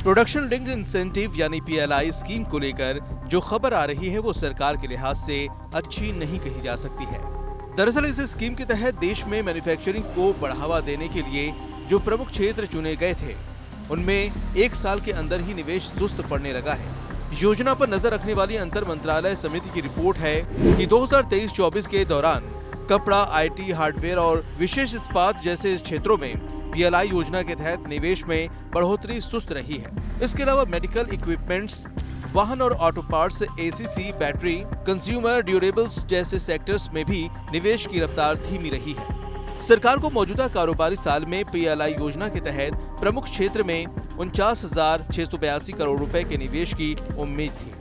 Production linked incentive यानी PLI scheme को लेकर जो खबर आ रही है वो सरकार के लिहाज से अच्छी नहीं कही जा सकती है। दरअसल इस स्कीम के तहत देश में मैन्युफैक्चरिंग को बढ़ावा देने के लिए जो प्रमुख क्षेत्र चुने गए थे उनमें 1 साल के अंदर ही निवेश सुस्त पड़ने लगा है। योजना पर नजर रखने वाली अंतर मंत्रालय समिति की रिपोर्ट है कि 2023-24 के दौरान कपड़ा, आईटी, हार्डवेयर और विशेष इस्पात जैसे क्षेत्रों में पीएलआई योजना के तहत निवेश में बढ़ोतरी सुस्त रही है। इसके अलावा मेडिकल इक्विपमेंट्स, वाहन और auto parts, ACC, battery, consumer durables जैसे सेक्टर्स में भी निवेश की रफ्तार धीमी रही है। सरकार को मौजूदा कारोबारी साल में पीएलआई योजना के तहत प्रमुख क्षेत्र में 49,682 करोड़ रुपए के निवेश की उम्मीद थी,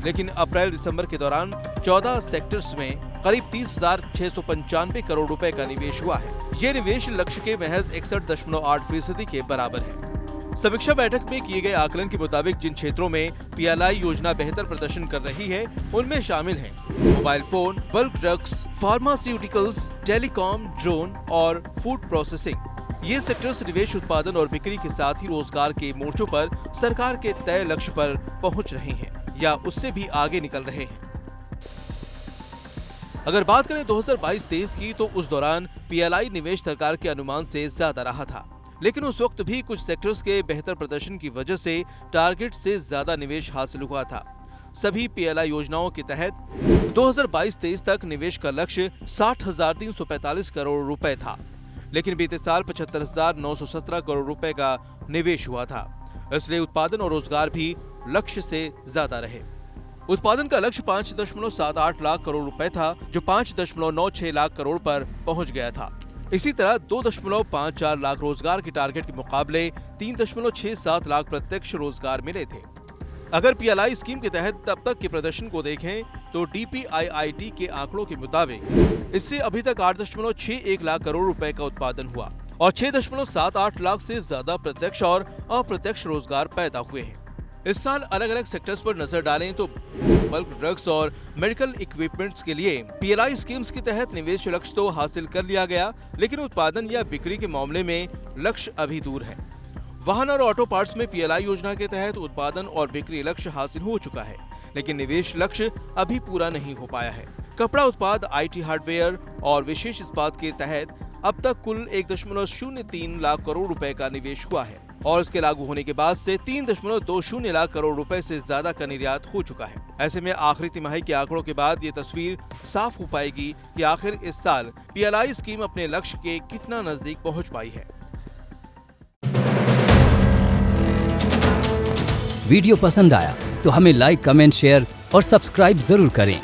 लेकिन अप्रैल-दिसंबर के दौरान 14 सेक्टर्स में करीब 30,695 करोड़ रुपए का निवेश हुआ है। ये निवेश लक्ष्य के महज 61.8% के बराबर है। समीक्षा बैठक में किए गए आकलन के मुताबिक जिन क्षेत्रों में पीएलआई योजना बेहतर प्रदर्शन कर रही है उनमें शामिल हैं mobile phone, bulk drugs, pharmaceuticals, telecom, drone और फूड प्रोसेसिंग। ये सेक्टर्स निवेश, उत्पादन और बिक्री के साथ ही रोजगार के मोर्चों पर सरकार के तय लक्ष्य पर पहुंच रहे हैं या उससे भी आगे निकल रहे हैं। अगर बात करें 2022-23 की तो उस दौरान पीएलआई निवेश सरकार के अनुमान से ज्यादा रहा था, लेकिन उस वक्त भी कुछ सेक्टर्स के बेहतर प्रदर्शन की वजह से टारगेट से ज्यादा निवेश हासिल हुआ था। सभी पीएलआई योजनाओं के तहत 2022-23 तक निवेश का लक्ष्य 60,345 करोड़ रुपए था, लेकिन बीते साल 75,917 करोड़ रुपए का निवेश हुआ था। इसलिए उत्पादन और रोजगार भी लक्ष्य से ज्यादा रहे। उत्पादन का लक्ष्य 5.78 लाख करोड़ रुपए था, जो 5.96 लाख करोड़ पर पहुंच गया था। इसी तरह 2.54 लाख रोजगार के टारगेट के मुकाबले 3.67 लाख प्रत्यक्ष रोजगार मिले थे। अगर पीएलआई स्कीम के तहत अब तक के प्रदर्शन को देखें तो डीपीआईआईटी के आंकड़ों के मुताबिक इससे अभी तक 8.61 लाख करोड़ रुपए का उत्पादन हुआ और 6.78 लाख से ज्यादा प्रत्यक्ष और अप्रत्यक्ष रोजगार पैदा हुए हैं। इस साल अलग अलग सेक्टर्स पर नजर डालें तो बल्क ड्रग्स और मेडिकल इक्विपमेंट्स के लिए पीएलआई स्कीम्स के तहत निवेश लक्ष्य तो हासिल कर लिया गया, लेकिन उत्पादन या बिक्री के मामले में लक्ष्य अभी दूर है। वाहन और ऑटो पार्ट्स में पीएलआई योजना के तहत उत्पादन और बिक्री लक्ष्य हासिल हो चुका है, लेकिन निवेश लक्ष्य अभी पूरा नहीं हो पाया है। कपड़ा उत्पाद, आईटी, हार्डवेयर और विशेष इस्पात के तहत अब तक कुल 1.03 लाख करोड़ रुपए का निवेश हुआ है और इसके लागू होने के बाद से 3.20 लाख करोड़ रुपए से ज्यादा का निर्यात हो चुका है। ऐसे में आखिरी तिमाही के आंकड़ों के बाद ये तस्वीर साफ हो पाएगी कि आखिर इस साल पीएलआई स्कीम अपने लक्ष्य के कितना नजदीक पहुंच पाई है। वीडियो पसंद आया तो हमें लाइक, कमेंट, शेयर और सब्सक्राइब जरूर करें।